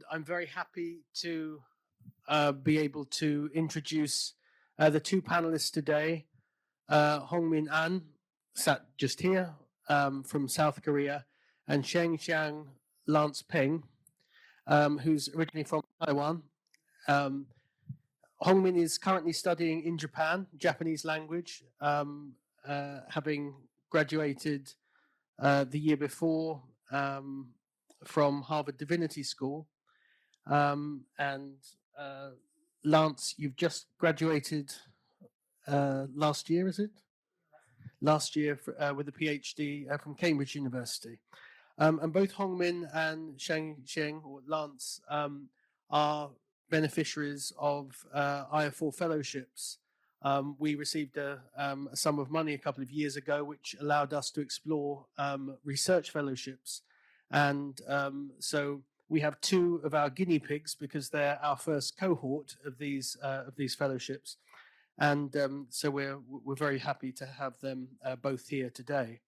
and I'm very happy to be able to introduce the two panelists today. Hongmin An, sat just here, from South Korea, and Xiang Lance Peng, who's originally from Taiwan. Hongmin is currently studying in Japan, Japanese language, having graduated the year before from Harvard Divinity School. And Lance, you've just graduated last year, is it? Last year with a PhD from Cambridge University. And both Hongmin and Xiang or Lance are beneficiaries of IAFOR fellowships. We received a sum of money a couple of years ago, which allowed us to explore research fellowships. And so we have two of our guinea pigs because they're our first cohort of these fellowships. And so we're very happy to have them both here today.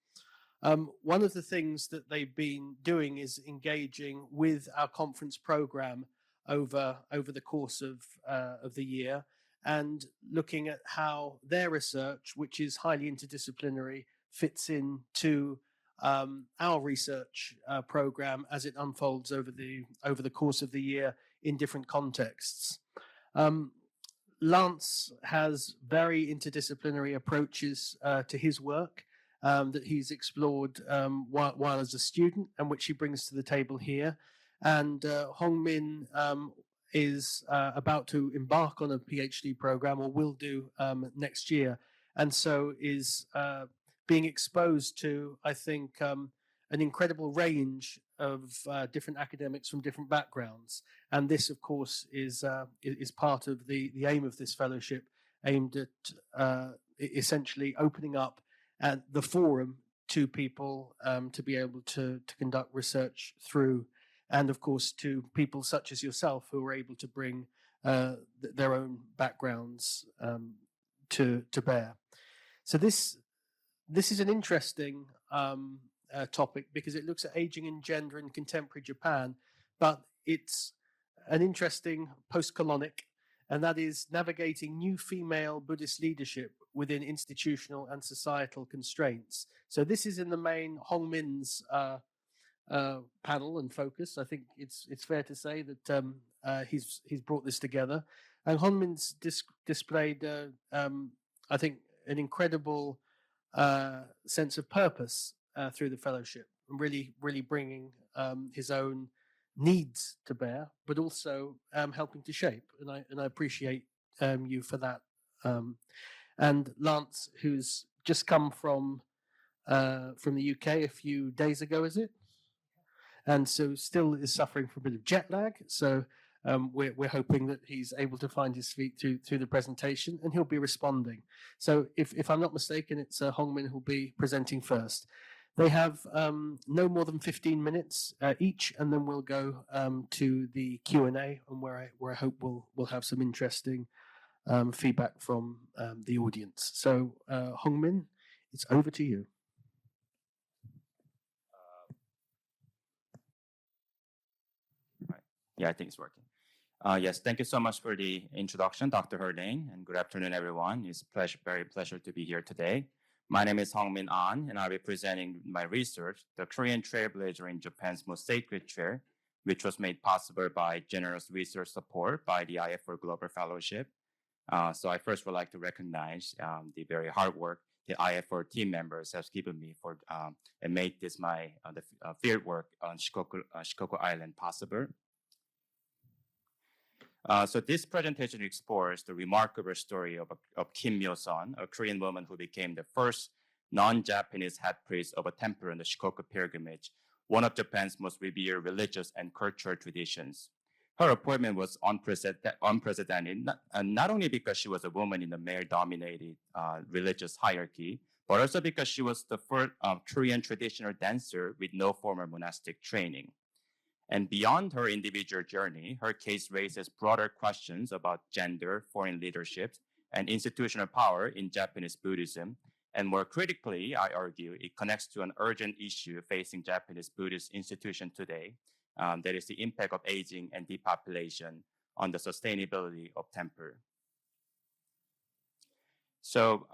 One of the things that they've been doing is engaging with our conference program over the course of the year, and looking at how their research, which is highly interdisciplinary, fits into our research program as it unfolds over the course of the year in different contexts. Lance has very interdisciplinary approaches to his work that he's explored while as a student, and which he brings to the table here. And Hongmin is about to embark on a PhD program, or will do next year, and so is being exposed to, I think, an incredible range of different academics from different backgrounds. And this, of course, is part of the aim of this fellowship, aimed at essentially opening up the forum to people to be able to conduct research through, and of course to people such as yourself who are able to bring their own backgrounds to bear. So this is an interesting topic because it looks at aging and gender in contemporary Japan, but it's an interesting post-colonic, and that is navigating new female Buddhist leadership within institutional and societal constraints. So this is in the main Hongmin's panel and focus. I think it's fair to say that he's brought this together, and Hongmin's displayed I think an incredible sense of purpose through the fellowship, and really bringing his own needs to bear, but also helping to shape. And I appreciate you for that. And Lance, who's just come from the UK a few days ago, is it? And so still is suffering from a bit of jet lag. So we're hoping that he's able to find his feet through the presentation, and he'll be responding. So if I'm not mistaken, it's Hongmin who'll be presenting first. They have no more than 15 minutes each, and then we'll go to the Q&A, and where I hope we'll have some interesting feedback from the audience. So Hongmin, it's over to you. Yeah, I think it's working. Yes, thank you so much for the introduction, Dr. Herding, and good afternoon, everyone. It's very pleasure to be here today. My name is Hongmin An, and I'll be presenting my research, the Korean Trailblazer in Japan's Most Sacred Chair, which was made possible by generous research support by the IAFOR Global Fellowship. So I first would like to recognize the very hard work the IAFOR team members have given me for and made this my field work on Shikoku Island possible. So this presentation explores the remarkable story of Kim Myoseon, a Korean woman who became the first non-Japanese head priest of a temple in the Shikoku Pilgrimage, one of Japan's most revered religious and cultural traditions. Her appointment was unprecedented, not only because she was a woman in a male-dominated religious hierarchy, but also because she was the first Korean traditional dancer with no formal monastic training. And beyond her individual journey, her case raises broader questions about gender, foreign leadership, and institutional power in Japanese Buddhism. And more critically, I argue, it connects to an urgent issue facing Japanese Buddhist institutions today, that is the impact of aging and depopulation on the sustainability of temple. So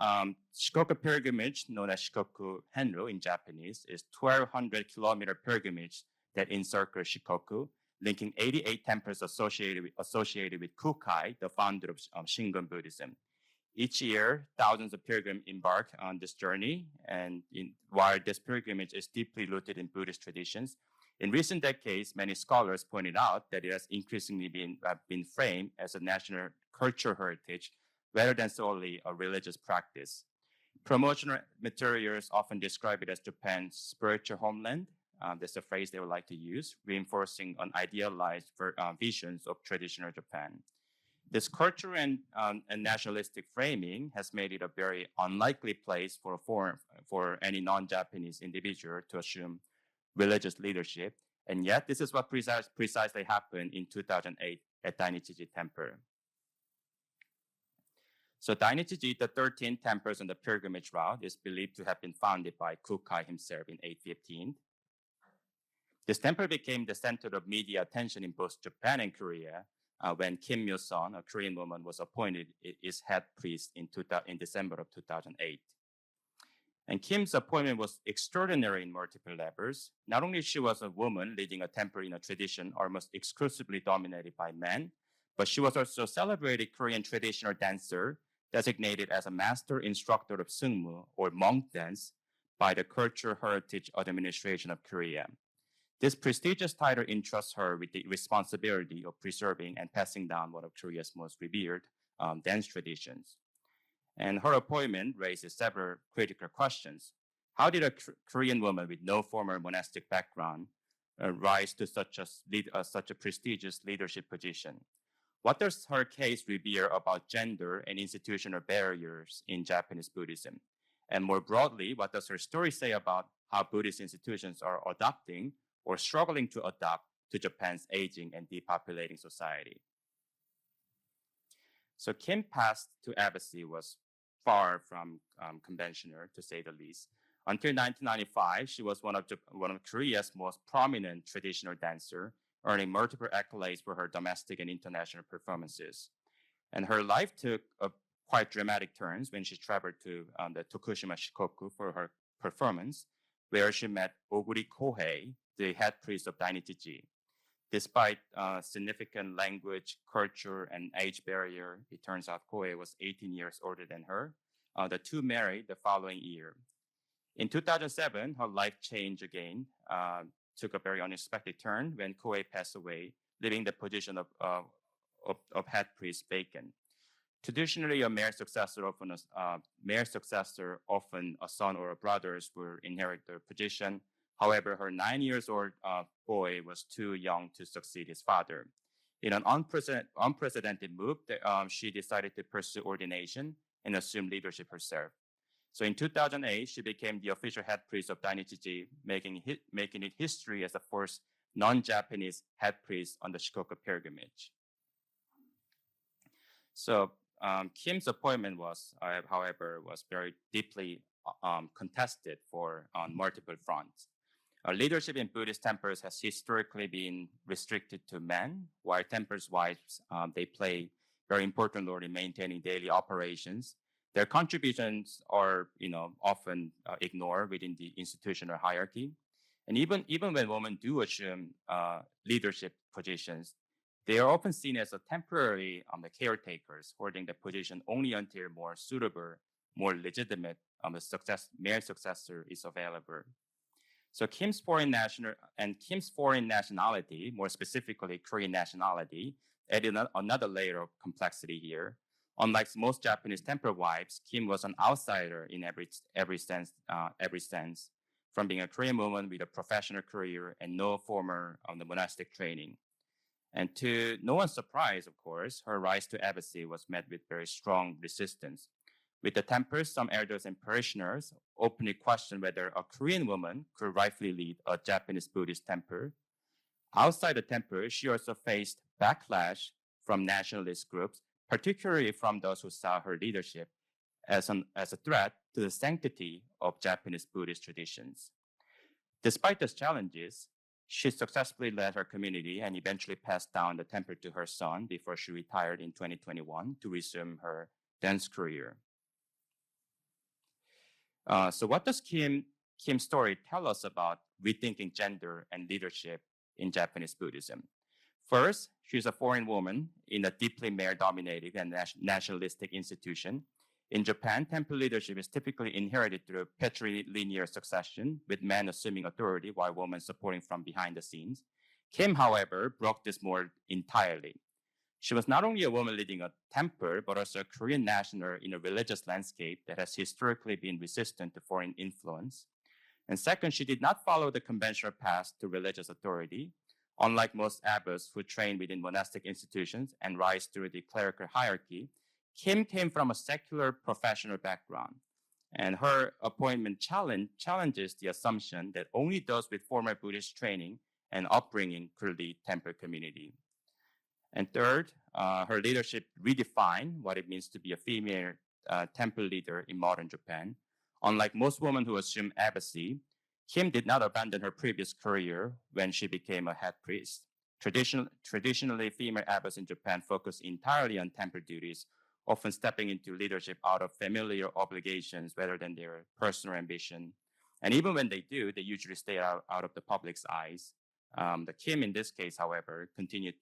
Shikoku Pilgrimage, known as Shikoku Henro in Japanese, is 1,200-kilometer pilgrimage that encircles Shikoku, linking 88 temples associated with Kukai, the founder of Shingon Buddhism. Each year, thousands of pilgrims embark on this journey, and while this pilgrimage is deeply rooted in Buddhist traditions, in recent decades, many scholars pointed out that it has increasingly been framed as a national cultural heritage rather than solely a religious practice. Promotional materials often describe it as Japan's spiritual homeland. That's a phrase they would like to use, reinforcing an idealized visions of traditional Japan. This cultural and nationalistic framing has made it a very unlikely place for any non-Japanese individual to assume religious leadership. And yet, this is what precisely happened in 2008 at Dainichiji Temple. So Dainichiji, the 13th temples on the pilgrimage route, is believed to have been founded by Kukai himself in 815. This temple became the center of media attention in both Japan and Korea when Kim Myoseon, a Korean woman, was appointed as head priest in December of 2008. And Kim's appointment was extraordinary in multiple levels. Not only she was a woman leading a temple in a tradition almost exclusively dominated by men, but she was also a celebrated Korean traditional dancer designated as a master instructor of Seungmu, or monk dance, by the Cultural Heritage Administration of Korea. This prestigious title entrusts her with the responsibility of preserving and passing down one of Korea's most revered dance traditions. And her appointment raises several critical questions. How did a Korean woman with no formal monastic background rise to such a prestigious leadership position? What does her case reveal about gender and institutional barriers in Japanese Buddhism? And more broadly, what does her story say about how Buddhist institutions are adapting or struggling to adapt to Japan's aging and depopulating society? So Kim's path to abbacy was far from conventional, to say the least. Until 1995, she was one of Korea's most prominent traditional dancers, earning multiple accolades for her domestic and international performances. And her life took a quite dramatic turns when she traveled to the Tokushima Shikoku for her performance, where she met Oguri Kohei, the head priest of Dainichiji. Despite significant language, culture, and age barrier, it turns out Kohei was 18 years older than her. The two married the following year. In 2007, her life changed again, took a very unexpected turn when Kohei passed away, leaving the position of head priest vacant. Traditionally, a male successor, often a son or a brothers, will inherit the position. However, her 9-year-old boy was too young to succeed his father. In an unprecedented move, she decided to pursue ordination and assume leadership herself. So in 2008, she became the official head priest of Dainichiji, making it history as the first non-Japanese head priest on the Shikoku Pilgrimage. So Kim's appointment was, however, very deeply contested on multiple fronts. Leadership in Buddhist temples has historically been restricted to men, while temples' wives, they play very important role in maintaining daily operations. Their contributions are, often ignored within the institutional hierarchy. And even when women do assume leadership positions, they are often seen as a temporary caretakers, holding the position only until more suitable, more legitimate male successor is available. So Kim's foreign nationality, more specifically Korean nationality, added another layer of complexity here. Unlike most Japanese temple wives, Kim was an outsider in every sense, from being a Korean woman with a professional career and no formal monastic training. And to no one's surprise, of course, her rise to abbacy was met with very strong resistance. With the temples, some elders and parishioners openly questioned whether a Korean woman could rightfully lead a Japanese Buddhist temple. Outside the temple, she also faced backlash from nationalist groups, particularly from those who saw her leadership as a threat to the sanctity of Japanese Buddhist traditions. Despite these challenges, She successfully led her community and eventually passed down the temple to her son before she retired in 2021 to resume her dance career. So what does Kim's story tell us about rethinking gender and leadership in Japanese Buddhism? First, she's a foreign woman in a deeply male-dominated and nationalistic institution. In Japan, temple leadership is typically inherited through patrilineal succession, with men assuming authority while women supporting from behind the scenes. Kim, however, broke this mold entirely. She was not only a woman leading a temple, but also a Korean national in a religious landscape that has historically been resistant to foreign influence. And second, she did not follow the conventional path to religious authority. Unlike most abbas who train within monastic institutions and rise through the clerical hierarchy, Kim came from a secular professional background, and her appointment challenges the assumption that only those with formal Buddhist training and upbringing could lead temple community. And third, her leadership redefined what it means to be a female temple leader in modern Japan. Unlike most women who assume abbacy, Kim did not abandon her previous career when she became a head priest. Traditionally, female abbas in Japan focus entirely on temple duties, often stepping into leadership out of familiar obligations rather than their personal ambition. And even when they do, they usually stay out of the public's eyes. The Kim, in this case, however, continued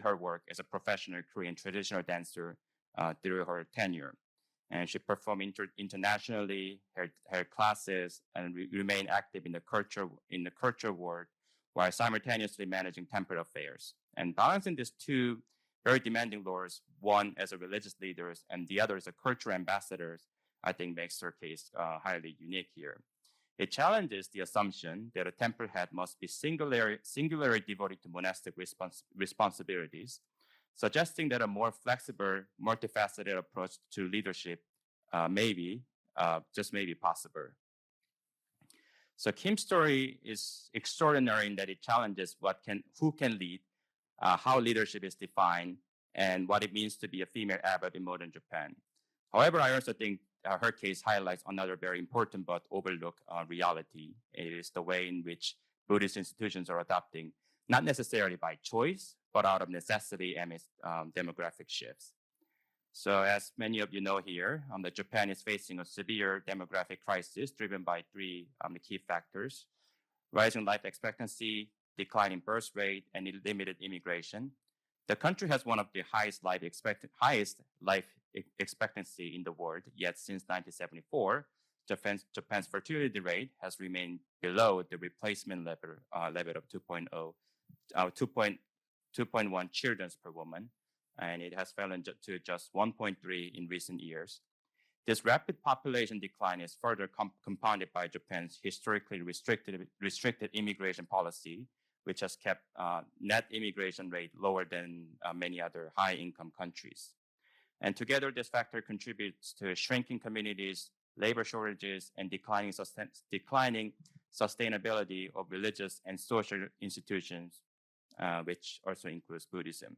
her work as a professional Korean traditional dancer through her tenure. And she performed internationally, held classes, and remained active in the culture world while simultaneously managing temple affairs. And balancing these two very demanding roles, one as a religious leader and the other as a cultural ambassador, I think makes her case highly unique here. It challenges the assumption that a temple head must be singularly devoted to monastic responsibilities, suggesting that a more flexible, multifaceted approach to leadership may be possible. So Kim's story is extraordinary in that it challenges who can lead, how leadership is defined, and what it means to be a female abbot in modern Japan. However, I also think her case highlights another very important but overlooked reality. It is the way in which Buddhist institutions are adopting, not necessarily by choice, but out of necessity amidst demographic shifts. So as many of you know here, Japan is facing a severe demographic crisis driven by three key factors: rising life expectancy, declining birth rate, and limited immigration. The country has one of the highest life expectancy in the world, yet since 1974, Japan's fertility rate has remained below the replacement level of 2.1 children per woman, and it has fallen to just 1.3 in recent years. This rapid population decline is further compounded by Japan's historically restricted immigration policy, which has kept net immigration rate lower than many other high-income countries. And together, this factor contributes to shrinking communities, labor shortages, and declining sustainability of religious and social institutions, which also includes Buddhism.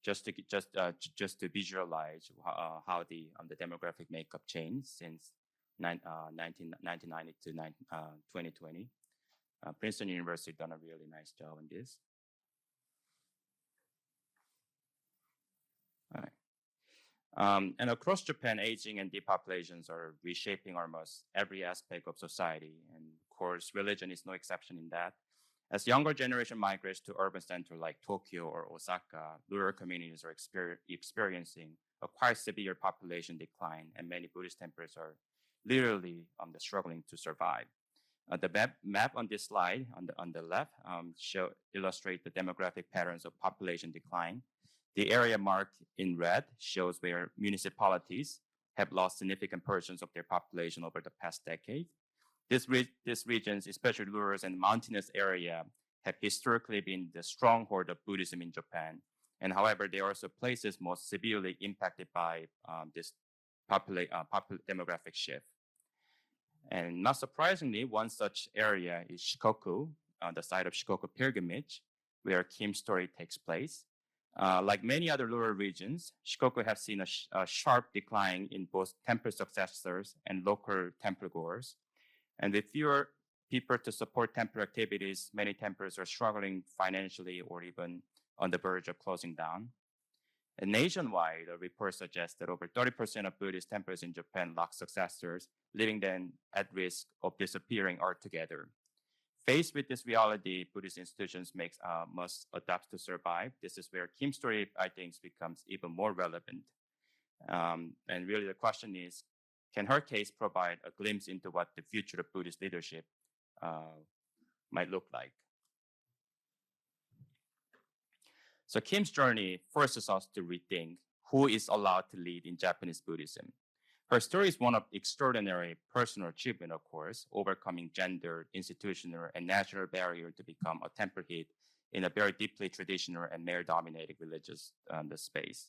Just to visualize how the demographic makeup changed since 1990 to 2020. Princeton University done a really nice job on this. All right. And across Japan, aging and depopulations are reshaping almost every aspect of society. And of course, religion is no exception in that. As younger generation migrates to urban centers like Tokyo or Osaka, rural communities are experiencing a quite severe population decline, and many Buddhist temples are literally struggling to survive. The map on this slide on the left illustrate the demographic patterns of population decline. The area marked in red shows where municipalities have lost significant portions of their population over the past decade. These regions, especially rural and mountainous area, have historically been the stronghold of Buddhism in Japan. And however, they are also places most severely impacted by this demographic shift. And not surprisingly, one such area is Shikoku, the site of Shikoku Pilgrimage, where Kim's story takes place. Like many other rural regions, Shikoku has seen a sharp decline in both temple successors and local temple goers. And with fewer people to support temple activities, many temples are struggling financially or even on the verge of closing down. And nationwide, a report suggests that over 30% of Buddhist temples in Japan lack successors, leaving them at risk of disappearing altogether. Faced with this reality, Buddhist institutions must adapt to survive. This is where Kim's story, I think, becomes even more relevant. And really the question is, can her case provide a glimpse into what the future of Buddhist leadership might look like? So Kim's journey forces us to rethink who is allowed to lead in Japanese Buddhism. Her story is one of extraordinary personal achievement, of course, overcoming gender, institutional, and natural barrier to become a temple head in a very deeply traditional and male-dominated religious space.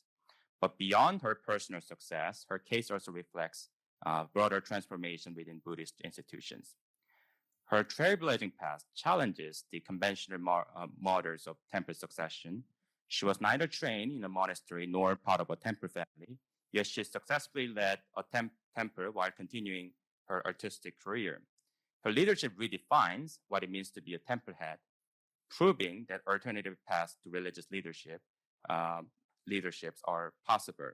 But beyond her personal success, her case also reflects broader transformation within Buddhist institutions. Her trailblazing past challenges the conventional models of temple succession. She was neither trained in a monastery nor part of a temple family, yet she successfully led a temple while continuing her artistic career. Her leadership redefines what it means to be a temple head, proving that alternative paths to religious leaderships are possible.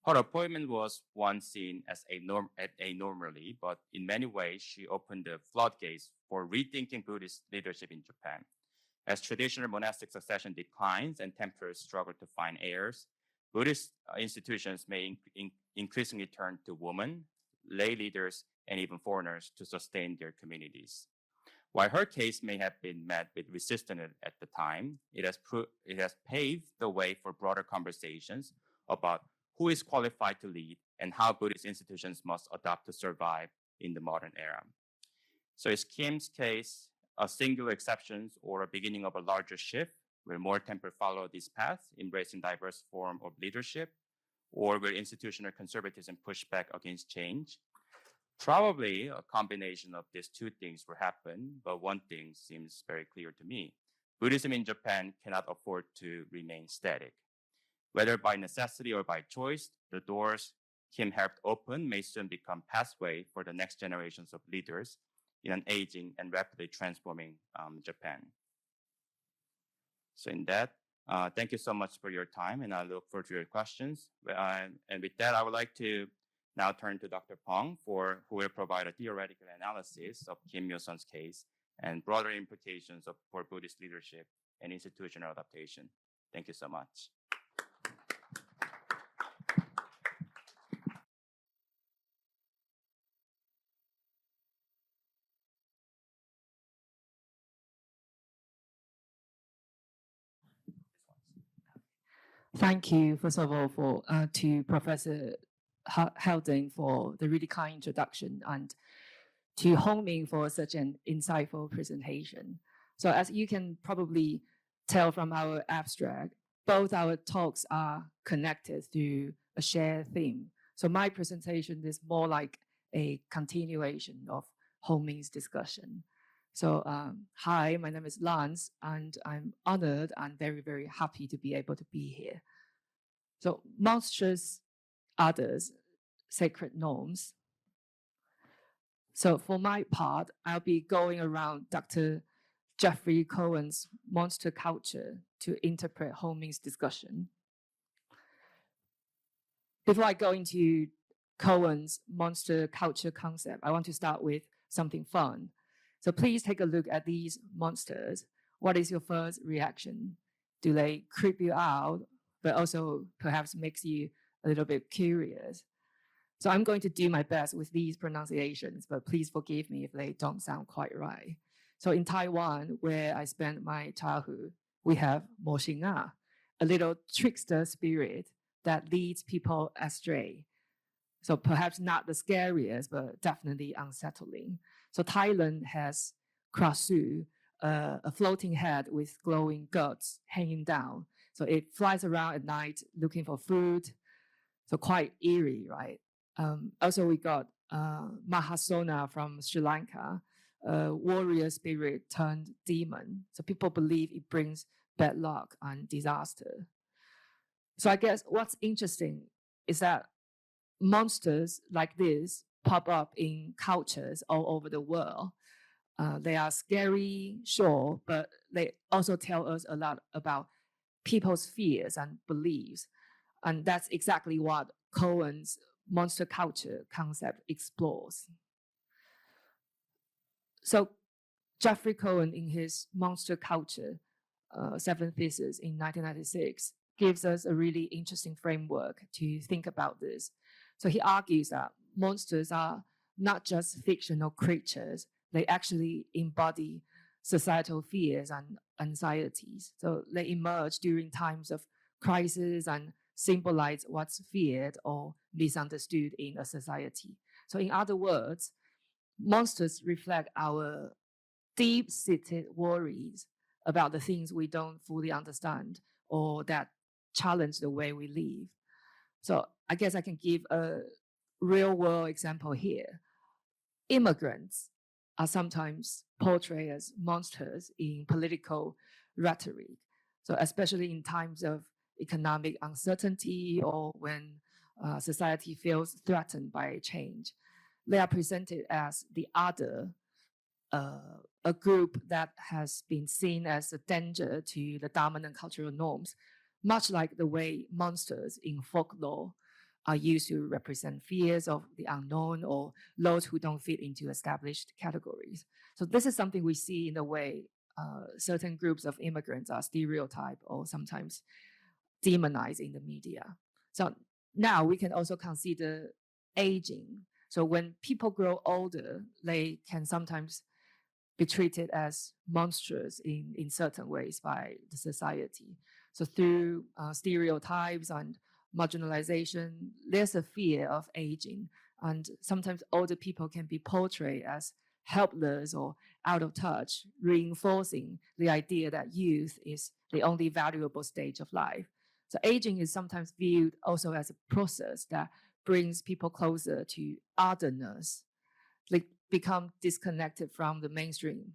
Her appointment was once seen as abnormally, but in many ways, she opened the floodgates for rethinking Buddhist leadership in Japan. As traditional monastic succession declines and temples struggle to find heirs, Buddhist institutions may increasingly turn to women, lay leaders, and even foreigners to sustain their communities. While her case may have been met with resistance at the time, it has paved the way for broader conversations about who is qualified to lead and how Buddhist institutions must adapt to survive in the modern era. So is Kim's case a singular exception or a beginning of a larger shift where more temples follow this path, embracing diverse form of leadership, or will institutional conservatism push back against change? Probably a combination of these two things will happen, but one thing seems very clear to me. Buddhism in Japan cannot afford to remain static. Whether by necessity or by choice, the doors Kim helped open may soon become pathway for the next generations of leaders in an aging and rapidly transforming Japan. So in that, thank you so much for your time, and I look forward to your questions. And with that, I would like to now turn to Dr. Pong who will provide a theoretical analysis of Kim Myoseon's case and broader implications for Buddhist leadership and institutional adaptation. Thank you so much. Thank you, first of all, to Professor Helding for the really kind introduction and to Hongmin for such an insightful presentation. So as you can probably tell from our abstract, both our talks are connected through a shared theme. So my presentation is more like a continuation of Hongmin's discussion. So hi, my name is Lance, and I'm honored and very, very happy to be able to be here. So monstrous others, sacred norms. So for my part, I'll be going around Dr. Jeffrey Cohen's monster culture to interpret Hongmin's discussion. Before I go into Cohen's monster culture concept, I want to start with something fun. So please take a look at these monsters. What is your first reaction? Do they creep you out, but also perhaps makes you a little bit curious? So I'm going to do my best with these pronunciations, but please forgive me if they don't sound quite right. So in Taiwan, where I spent my childhood, we have Mo Xing, a little trickster spirit that leads people astray. So perhaps not the scariest, but definitely unsettling. So Thailand has Krasu, a floating head with glowing guts hanging down. So it flies around at night looking for food. So quite eerie, right? Also, we got Mahasona from Sri Lanka, a warrior spirit turned demon. So people believe it brings bad luck and disaster. So I guess what's interesting is that monsters like this pop up in cultures all over the world. They are scary, sure, but they also tell us a lot about people's fears and beliefs. And that's exactly what Cohen's monster culture concept explores. So Jeffrey Cohen, in his Monster Culture, 7 Theses in 1996, gives us a really interesting framework to think about this. So he argues that monsters are not just fictional creatures, they actually embody societal fears and anxieties. So they emerge during times of crisis and symbolize what's feared or misunderstood in a society. So in other words, monsters reflect our deep-seated worries about the things we don't fully understand or that challenge the way we live. So I guess I can give a real-world example here. Immigrants are sometimes portrayed as monsters in political rhetoric. So especially in times of economic uncertainty or when society feels threatened by change, they are presented as the other, a group that has been seen as a danger to the dominant cultural norms, much like the way monsters in folklore are used to represent fears of the unknown or those who don't fit into established categories. So this is something we see in the way certain groups of immigrants are stereotyped or sometimes demonized in the media. So now we can also consider aging. So when people grow older, they can sometimes be treated as monsters in certain ways by the society. So through stereotypes and marginalization, there's a fear of aging. And sometimes older people can be portrayed as helpless or out of touch, reinforcing the idea that youth is the only valuable stage of life. So aging is sometimes viewed also as a process that brings people closer to otherness. They become disconnected from the mainstream,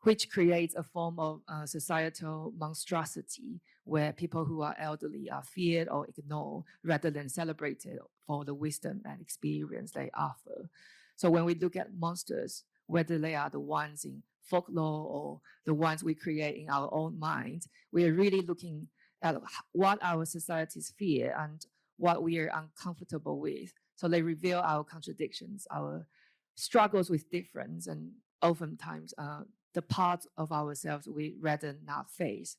which creates a form of societal monstrosity where people who are elderly are feared or ignored rather than celebrated for the wisdom and experience they offer. So when we look at monsters, whether they are the ones in folklore or the ones we create in our own minds, we are really looking at what our societies fear and what we are uncomfortable with. So they reveal our contradictions, our struggles with difference, and oftentimes the parts of ourselves we rather not face.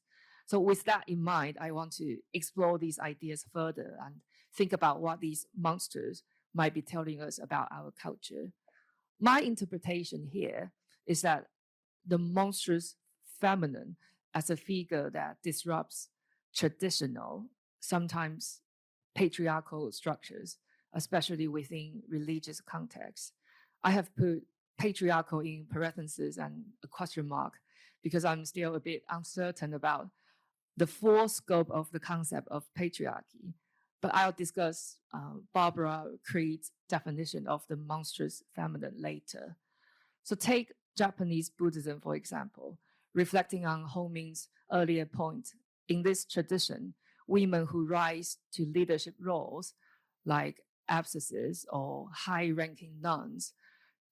So with that in mind, I want to explore these ideas further and think about what these monsters might be telling us about our culture. My interpretation here is that the monstrous feminine as a figure that disrupts traditional, sometimes patriarchal structures, especially within religious contexts. I have put patriarchal in parentheses and a question mark because I'm still a bit uncertain about the full scope of the concept of patriarchy. But I'll discuss Barbara Creed's definition of the monstrous feminine later. So take Japanese Buddhism, for example, reflecting on Hongmin's earlier point. In this tradition, women who rise to leadership roles, like abbesses or high-ranking nuns,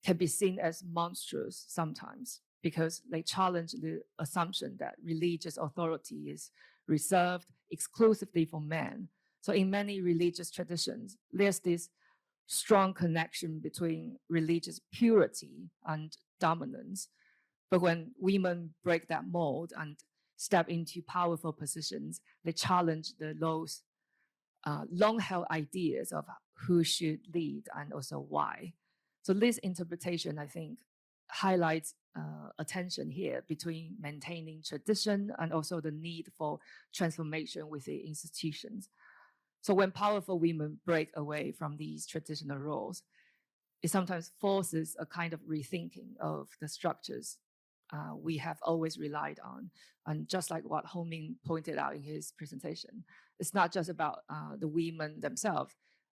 can be seen as monstrous sometimes because they challenge the assumption that religious authority is reserved exclusively for men. So in many religious traditions, there's this strong connection between religious purity and dominance. But when women break that mold and step into powerful positions, they challenge those long-held ideas of who should lead and also why. So this interpretation, I think, highlights a tension here between maintaining tradition and also the need for transformation within institutions. So when powerful women break away from these traditional roles, it sometimes forces a kind of rethinking of the structures we have always relied on. And just like what Hongmin pointed out in his presentation, it's not just about the women themselves,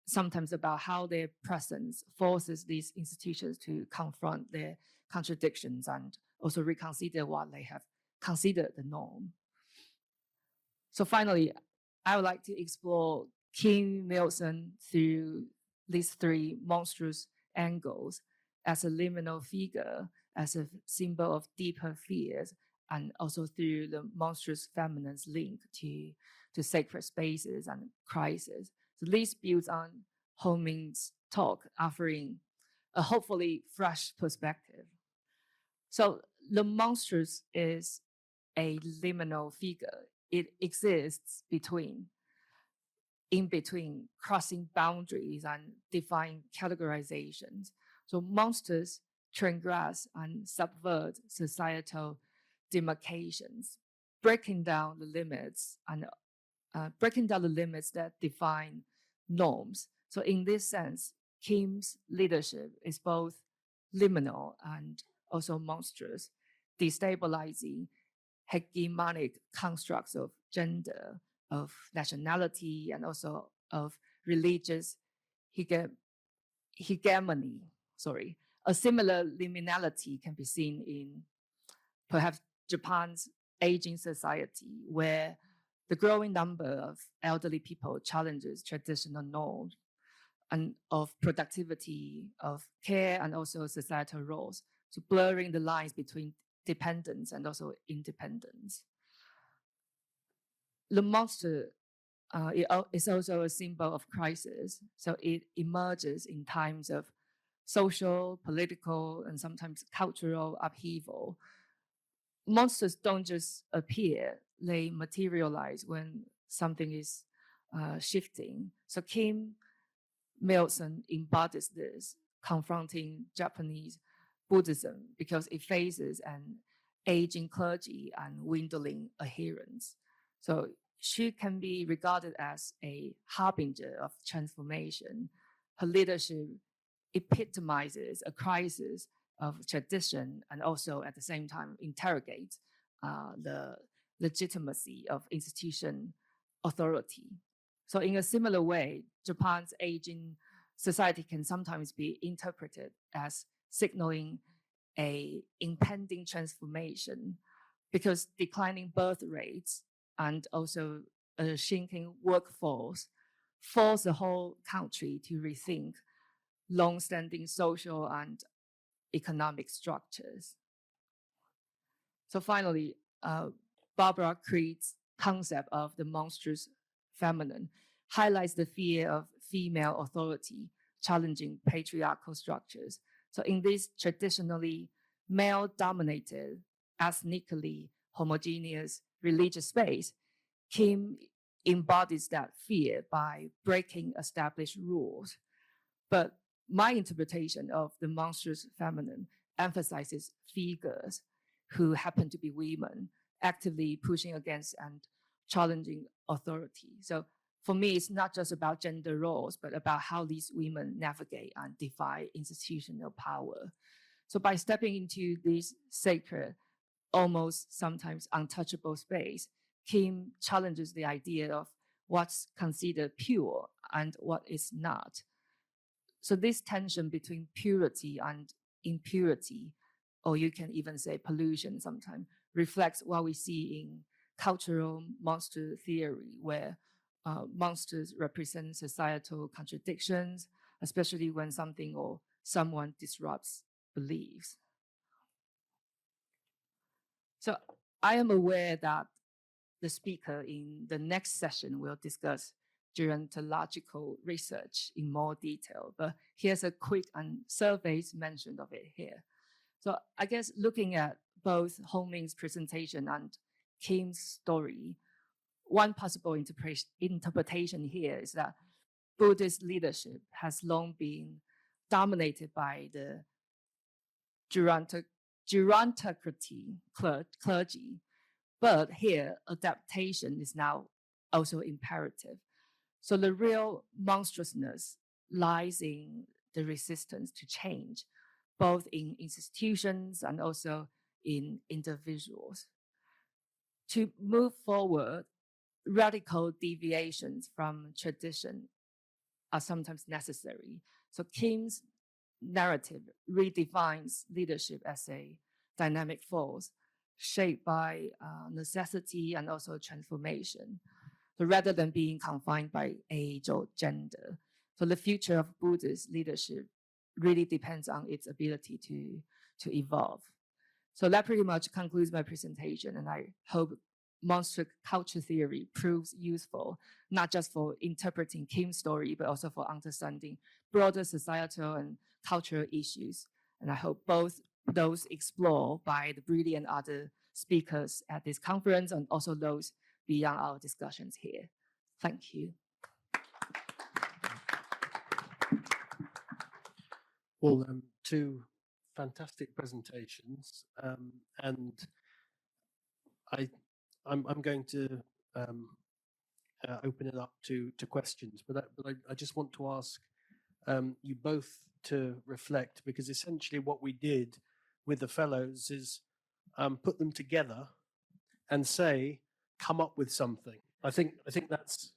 sometimes about how their presence forces these institutions to confront their contradictions and also reconsider what they have considered the norm. So finally, I would like to explore Kim Myoseon through these three monstrous angles as a liminal figure, as a symbol of deeper fears, and also through the monstrous feminine's link to sacred spaces and crises. So this builds on Hong Min's talk, offering a hopefully fresh perspective. So the monstrous is a liminal figure. It exists in between, crossing boundaries and defying categorizations. So monsters transgress and subvert societal demarcations, breaking down the limits that define norms. So in this sense, Kim's leadership is both liminal and also monstrous, destabilizing hegemonic constructs of gender, of nationality, and also of religious hegemony. A similar liminality can be seen in perhaps Japan's aging society, where the growing number of elderly people challenges traditional norms and of productivity, of care, and also societal roles, so blurring the lines between dependence and also independence. The monster is also a symbol of crisis, so it emerges in times of social, political, and sometimes cultural upheaval. Monsters don't just appear, they materialize when something is shifting. So Kim Myoseon embodies this, confronting Japanese Buddhism because it faces an aging clergy and dwindling adherents. So she can be regarded as a harbinger of transformation. Her leadership epitomizes a crisis of tradition and also at the same time interrogates the legitimacy of institution authority. So in a similar way, Japan's aging society can sometimes be interpreted as signaling a impending transformation because declining birth rates and also a shrinking workforce force the whole country to rethink long-standing social and economic structures. So finally, Barbara Creed's concept of the monstrous feminine highlights the fear of female authority challenging patriarchal structures. So in this traditionally male-dominated, ethnically homogeneous religious space, Kim embodies that fear by breaking established rules. But my interpretation of the monstrous feminine emphasizes figures who happen to be women, actively pushing against and challenging authority. So for me, it's not just about gender roles, but about how these women navigate and defy institutional power. So by stepping into this sacred, almost sometimes untouchable space, Kim challenges the idea of what's considered pure and what is not. So this tension between purity and impurity, or you can even say pollution sometimes, reflects what we see in cultural monster theory, where monsters represent societal contradictions, especially when something or someone disrupts beliefs. So I am aware that the speaker in the next session will discuss gerontological research in more detail, but here's a quick and surface mention of it here. So I guess looking at both Hong Min's presentation and Kim's story, one possible interpretation here is that Buddhist leadership has long been dominated by the gerontocracy clergy, but here adaptation is now also imperative. So the real monstrousness lies in the resistance to change, both in institutions and also in individuals. To move forward, radical deviations from tradition are sometimes necessary. So Kim's narrative redefines leadership as a dynamic force, shaped by necessity and also transformation. So rather than being confined by age or gender, so the future of Buddhist leadership really depends on its ability to evolve. So that pretty much concludes my presentation, and I hope monster culture theory proves useful, not just for interpreting Kim's story, but also for understanding broader societal and cultural issues. And I hope both those explored by the brilliant other speakers at this conference and also those beyond our discussions here. Thank you. Well, two fantastic presentations, and I'm going to open it up to questions, but I just want to ask you both to reflect, because essentially what we did with the fellows is put them together and say, come up with something. I think that's,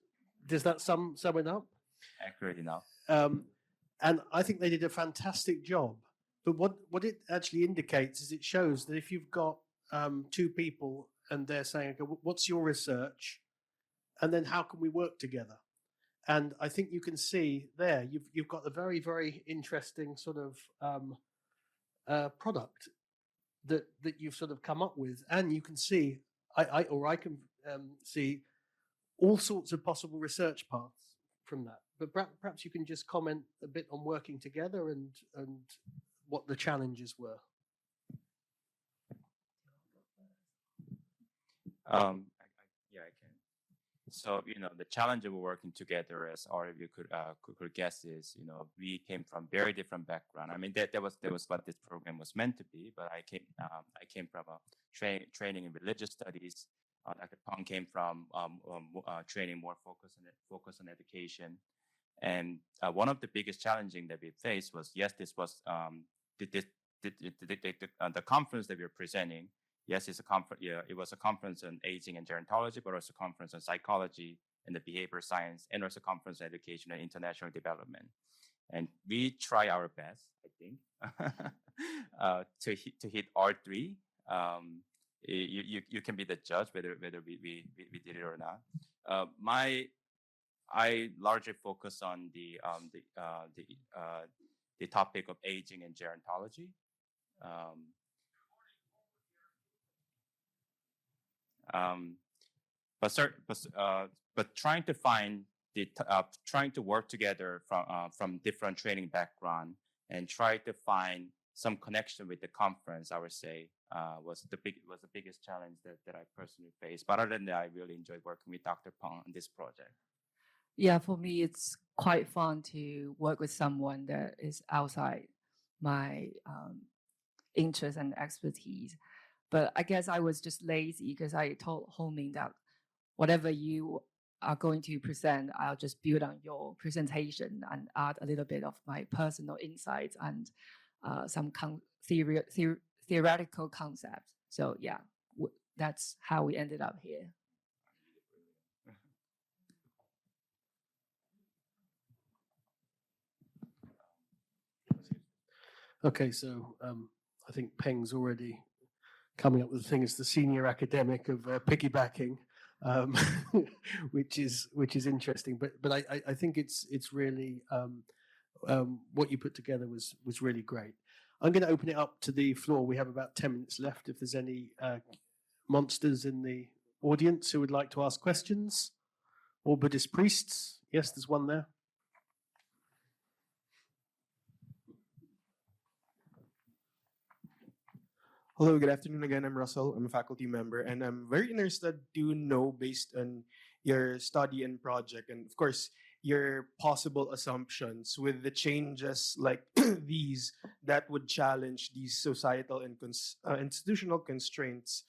does that sum it up? Accurate enough. And I think they did a fantastic job. But what it actually indicates is it shows that if you've got two people and they're saying, okay, what's your research? And then how can we work together? And I think you can see there, you've got a very, very interesting sort of product that you've sort of come up with. And you can see, I can see all sorts of possible research paths from that. But perhaps you can just comment a bit on working together and what the challenges were. Yeah, I can. So, the challenge of working together, as all of you could guess, is, we came from very different background. I mean, that was what this program was meant to be. But I came from a training in religious studies. Dr. Pong came from training more focus on education. And one of the biggest challenges that we faced was, yes, this was the conference that we were presenting. Yes, it's a conference. Yeah, it was a conference on aging and gerontology, but also a conference on psychology and the behavior science, and also a conference on education and international development. And we try our best, I think, to hit all three. You can be the judge whether we did it or not. I largely focus on the topic of aging and gerontology. But trying to find trying to work together from different training background and try to find some connection with the conference, I would say, was the biggest challenge that I personally faced. But other than that, I really enjoyed working with Dr. Pong on this project. Yeah, for me, it's quite fun to work with someone that is outside my interest and expertise. But I guess I was just lazy because I told Hongming that whatever you are going to present, I'll just build on your presentation and add a little bit of my personal insights and some theoretical concepts. So yeah, that's how we ended up here. Okay, so I think Peng's already coming up with the thing as the senior academic of piggybacking, which is interesting. But I think it's really what you put together was really great. I'm going to open it up to the floor. We have about 10 minutes left. If there's any monsters in the audience who would like to ask questions, or Buddhist priests, yes, there's one there. Hello, good afternoon again. I'm Russell. I'm a faculty member, and I'm very interested to know, based on your study and project, and of course, your possible assumptions with the changes like these that would challenge these societal and institutional constraints.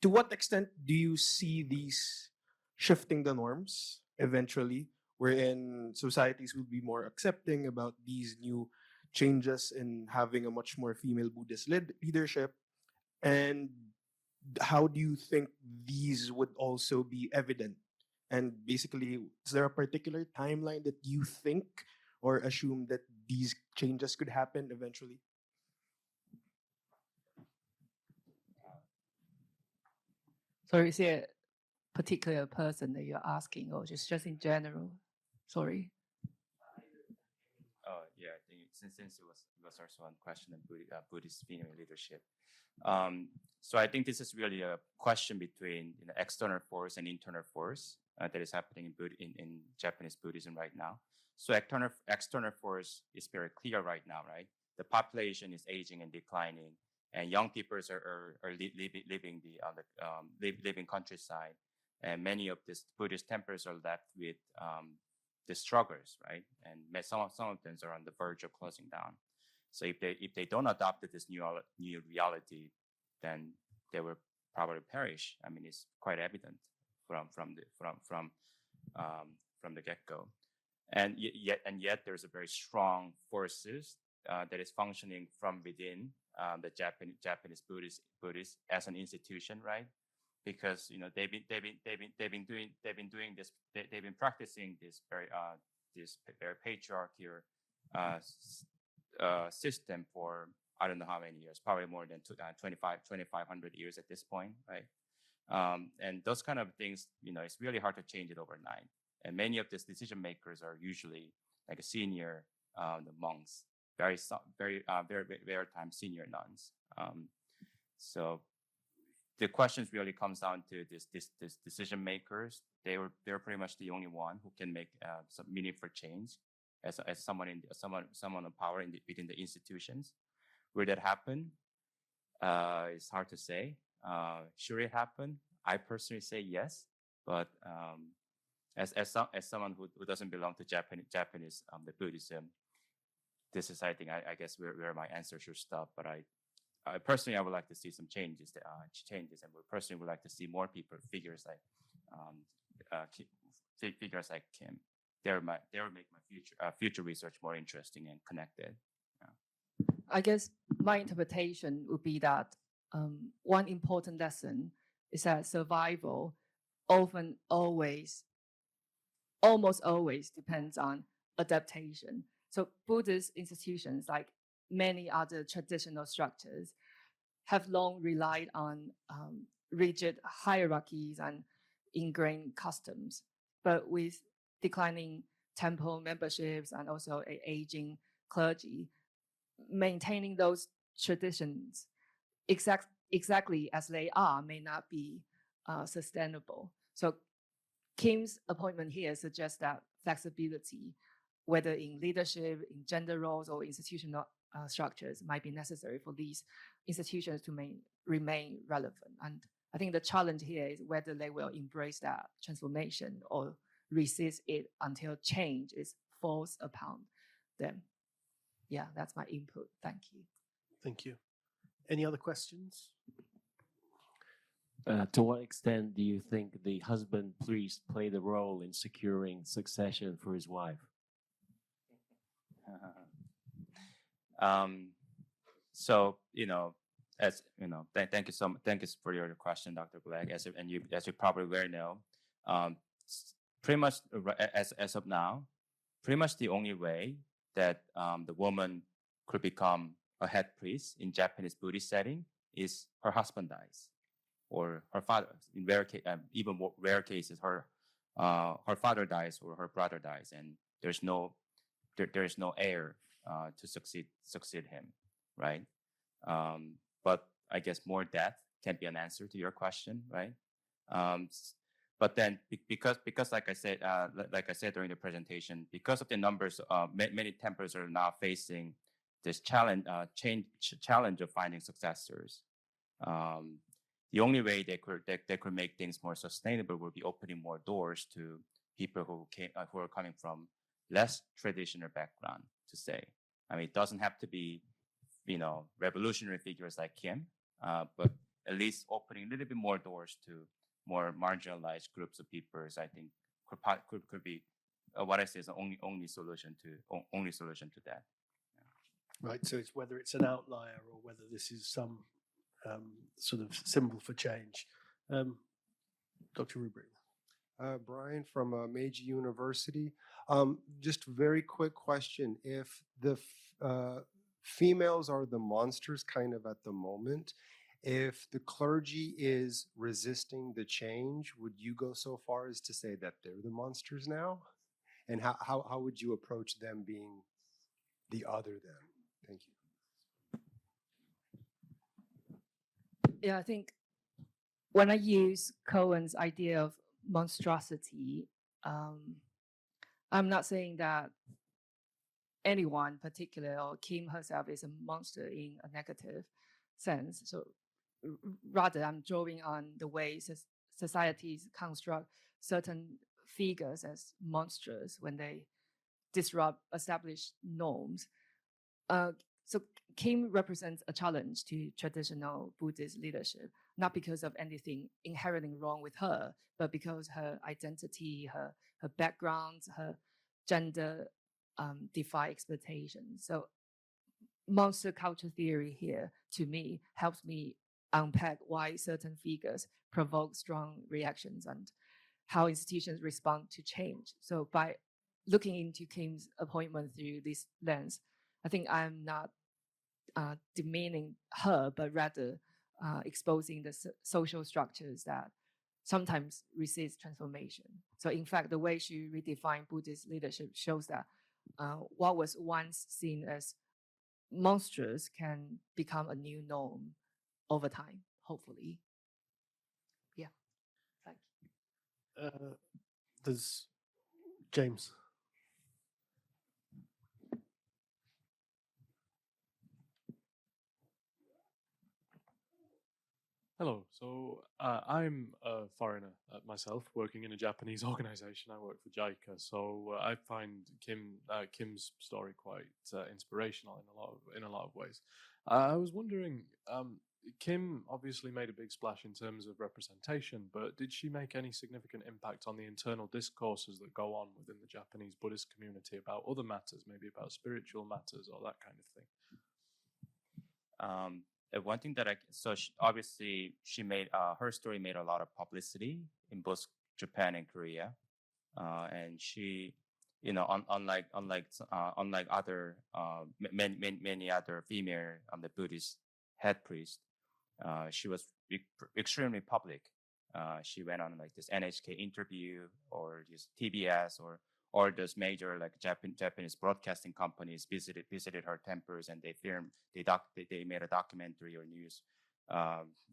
To what extent do you see these shifting the norms eventually, wherein societies will be more accepting about these new changes in having a much more female Buddhist leadership? And how do you think these would also be evident? And basically, is there a particular timeline that you think or assume that these changes could happen eventually? Sorry, is there a particular person that you're asking, or just in general? Sorry. Oh yeah, I think since it was also one question of Buddhist female leadership. So I think this is really a question between external force and internal force that is happening in Japanese Buddhism right now. So external force is very clear right now, right? The population is aging and declining, and young people are living countryside, and many of these Buddhist temples are left with the struggles, right? And some of them are on the verge of closing down. So if they don't adopt this new reality, then they will probably perish. I mean, it's quite evident from the get-go. And yet there's a very strong forces that is functioning from within the Japanese Buddhist as an institution, right? Because they've been practicing this very patriarchal system for I don't know how many years, probably more than 2,500 years at this point, right? And those kind of things, it's really hard to change it overnight. And many of these decision makers are usually like a senior the monks, very time senior nuns. So the questions really comes down to this decision makers. They're pretty much the only one who can make some meaningful change as someone of power within the institutions. Will that happen? It's hard to say. Should it happen? I personally say yes, but as someone who doesn't belong to Japanese the Buddhism, this is I think I guess where my answer should stop. But I personally I would like to see some changes, and we personally would like to see more figures like Kim. They will make my future research more interesting and connected. I guess my interpretation would be that one important lesson is that survival almost always depends on adaptation. So Buddhist institutions, like many other traditional structures, have long relied on rigid hierarchies and ingrained customs. But with declining temple memberships and also an aging clergy, maintaining those traditions exactly as they are may not be sustainable. So Kim's appointment here suggests that flexibility, whether in leadership, in gender roles, or institutional structures, might be necessary for these institutions to remain relevant. And I think the challenge here is whether they will embrace that transformation or resist it until change is forced upon them. Yeah, that's my input. Thank you. Thank you. Any other questions? To what extent do you think the husband priest played a role in securing succession for his wife? So as thank you for your question, Dr. Black. As you probably well know, pretty much as of now, pretty much the only way that the woman could become a head priest in Japanese Buddhist setting is her husband dies, or her father. In even rare cases, her father dies or her brother dies, and there's no heir to succeed him, right? But I guess more death can be an answer to your question, right? But then because like I said during the presentation, because of the numbers, many temples are now facing this challenge of finding successors. The only way they could make things more sustainable would be opening more doors to people who are coming from less traditional background, to say. I mean, it doesn't have to be, revolutionary figures like Kim, but at least opening a little bit more doors to more marginalized groups of people, I think could be what I say is the only solution to that. Yeah. Right. So it's whether it's an outlier or whether this is some sort of symbol for change. Dr. Rubrick. Brian from Meiji University. Just a very quick question. If the females are the monsters kind of at the moment, If the clergy is resisting the change, would you go so far as to say that they're the monsters now? And how would you approach them being the other them? Thank you. Yeah, I think when I use Cohen's idea of monstrosity, I'm not saying that anyone particular or Kim herself is a monster in a negative sense. So rather, I'm drawing on the way societies construct certain figures as monsters when they disrupt established norms. So Kim represents a challenge to traditional Buddhist leadership, not because of anything inherently wrong with her, but because her identity, her background, her gender defy expectations. So monster culture theory here, to me, helps me unpack why certain figures provoke strong reactions and how institutions respond to change. So by looking into Kim's appointment through this lens, I think I'm not demeaning her, but rather exposing the social structures that sometimes resist transformation. So in fact, the way she redefined Buddhist leadership shows that what was once seen as monstrous can become a new norm over time, hopefully. Yeah. Thank you. There's James. Hello. So I'm a foreigner myself, working in a Japanese organization. I work for JICA, so I find Kim's story quite inspirational in a lot of ways. I was wondering, Kim obviously made a big splash in terms of representation, but did she make any significant impact on the internal discourses that go on within the Japanese Buddhist community about other matters, maybe about spiritual matters or that kind of thing? One thing that obviously she made her story made a lot of publicity in both Japan and Korea, and she, unlike other many other female the Buddhist head priest, she was extremely public. She went on like this NHK interview or this TBS or those major like Japanese broadcasting companies visited her temples, and they made a documentary or news.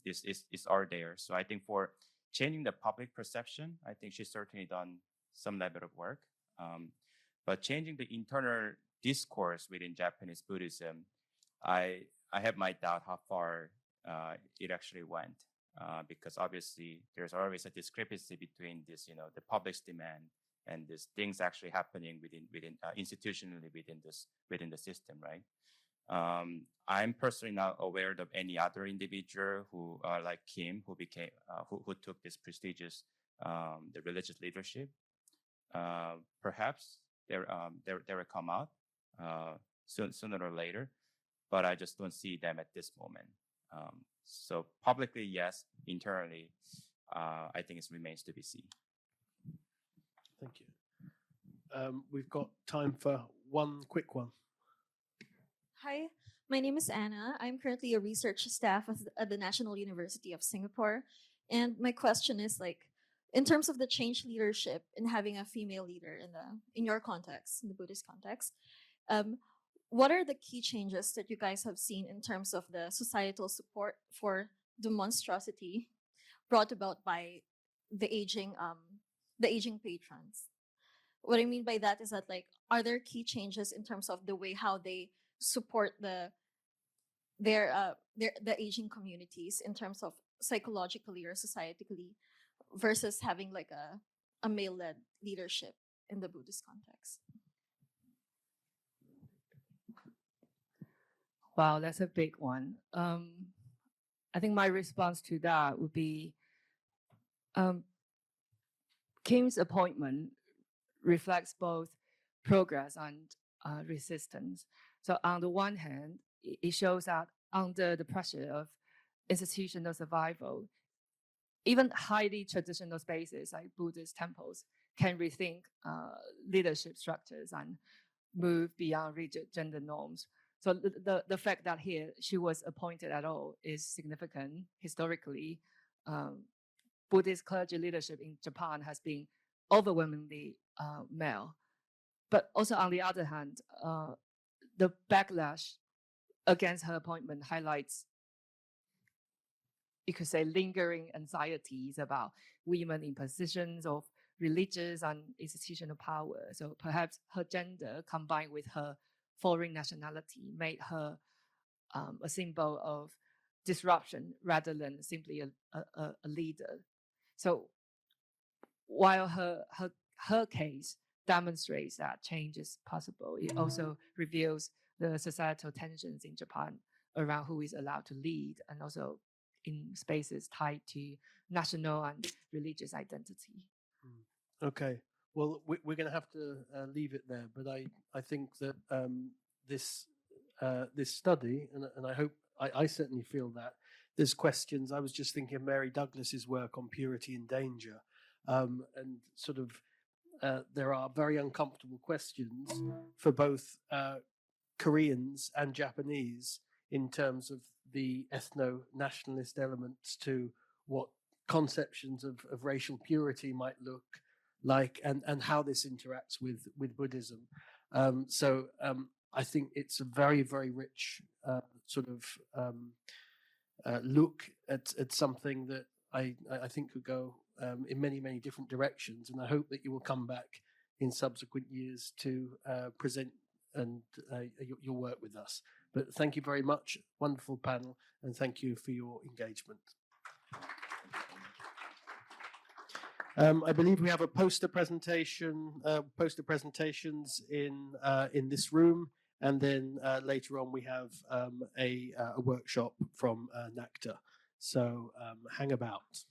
Is all there. So I think for changing the public perception, I think she's certainly done some level of work. But changing the internal discourse within Japanese Buddhism, I have my doubt how far it actually went, because obviously there's always a discrepancy between this, the public's demand and these things actually happening within institutionally within the system, right? I'm personally not aware of any other individual who, like Kim, who became who took this prestigious the religious leadership. Perhaps they will come out sooner or later, but I just don't see them at this moment. So publicly, yes. Internally, I think it remains to be seen. Thank you. We've got time for one quick one. Hi, my name is Anna. I'm currently a research staff at the National University of Singapore. And my question is in terms of the change leadership and having a female leader in your context, in the Buddhist context, what are the key changes that you guys have seen in terms of the societal support for the monstrosity brought about by the aging patrons? What I mean by that is that are there key changes in terms of the way how they support the aging communities in terms of psychologically or societally versus having a male-led leadership in the Buddhist context? Wow, that's a big one. I think my response to that would be Kim's appointment reflects both progress and resistance. So on the one hand, it shows that under the pressure of institutional survival, even highly traditional spaces like Buddhist temples can rethink leadership structures and move beyond rigid gender norms. So the fact that here she was appointed at all is significant historically. Buddhist clergy leadership in Japan has been overwhelmingly male. But also on the other hand, the backlash against her appointment highlights, you could say, lingering anxieties about women in positions of religious and institutional power. So perhaps her gender combined with her foreign nationality made her a symbol of disruption rather than simply a leader. So while her case demonstrates that change is possible, it also reveals the societal tensions in Japan around who is allowed to lead, and also in spaces tied to national and religious identity. Okay, well, we're going to have to leave it there, but I think that this study, and I hope, I certainly feel that there's questions. I was just thinking of Mary Douglas's work on purity and danger, and sort of there are very uncomfortable questions for both Koreans and Japanese in terms of the ethno-nationalist elements to what conceptions of racial purity might look like, and how this interacts with Buddhism. So I think it's a very, very rich sort of look at something that I think could go in many, many different directions. And I hope that you will come back in subsequent years to present and your work with us. But thank you very much. Wonderful panel. And thank you for your engagement. I believe we have a poster presentation, poster presentations in this room, and then later on we have a workshop from NACTA. So hang about.